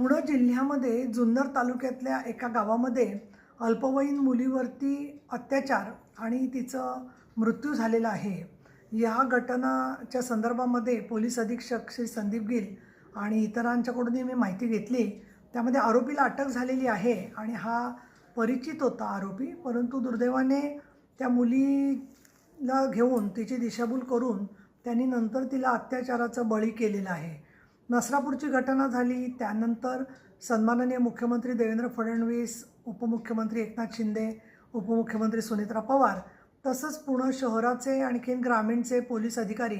पुणे जिल्ह्यामध्ये जुन्नर तालुक्यातल्या एका गावामध्ये अल्पवयीन मुलीवरती अत्याचार आणि तिचं मृत्यू झालेला आहे। या घटनाच्या संदर्भामध्ये पोलीस अधीक्षक श्री संदीप गिल आणि इतरांच्याकडून मी माहिती घेतली। त्यामध्ये आरोपीला अटक झालेली आहे आणि हा परिचित होता आरोपी, परंतु दुर्दैवाने त्या मुलीला घेऊन तिची दिशाभूल करून त्यांनी नंतर तिला अत्याचाराचा बळी केलेला आहे। नसरापूरची घटना झाली, त्यानंतर सन्माननीय मुख्यमंत्री देवेंद्र फडणवीस, उपमुख्यमंत्री एकनाथ शिंदे, उपमुख्यमंत्री सुनेत्रा पवार तसंच पुणे शहराचे आणखीन ग्रामीणचे पोलीस अधिकारी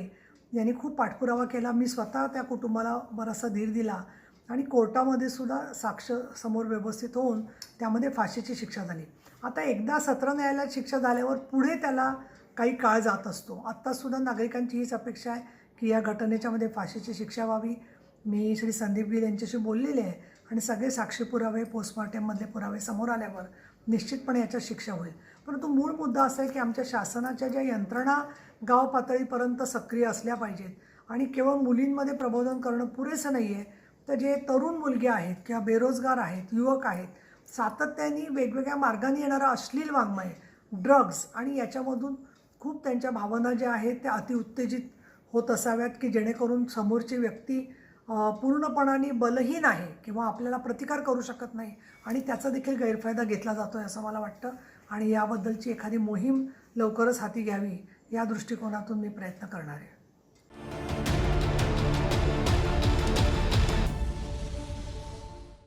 यांनी खूप पाठपुरावा केला। मी स्वतः त्या कुटुंबाला बराचसा धीर दिला आणि कोर्टामध्ये सुद्धा साक्ष समोर व्यवस्थित होऊन त्यामध्ये फाशीची शिक्षा झाली। आता एकदा सत्र न्यायालयात शिक्षा झाल्यावर पुढे त्याला काही काळ जात असतो। आत्तासुद्धा नागरिकांची हीच अपेक्षा आहे की या घटनेच्यामध्ये फाशीची शिक्षा व्हावी। मी श्री संदीप गिल यांच्याशी बोललेले आहे आणि सगळे साक्षी पुरावे, पोस्टमॉर्टममधले पुरावे समोर आल्यावर निश्चितपणे याच्या शिक्षा होईल। परंतु मूळ मुद्दा असा आहे की आमच्या शासनाच्या ज्या यंत्रणा गाव पातळीपर्यंत सक्रिय असल्या पाहिजेत आणि केवळ मुलींमध्ये प्रबोधन करणं पुरेसं नाही आहे, तर जे तरुण मुलगे आहेत किंवा बेरोजगार आहेत, युवक आहेत, सातत्याने वेगवेगळ्या मार्गाने येणारं अश्लील वाङ्मय, ड्रग्ज आणि याच्यामधून खूप त्यांच्या भावना ज्या आहेत त्या अतिउत्तेजित होत असाव्यात की जेणेकरून समोरची व्यक्ती पूर्णपणाने बलहीन आहे किंवा आपल्याला प्रतिकार करू शकत नाही आणि त्याचा देखील गैरफायदा घेतला जातो आहे असं मला वाटतं। आणि याबद्दलची एखादी मोहीम लवकरच हाती घ्यावी या दृष्टिकोनातून मी प्रयत्न करणार आहे।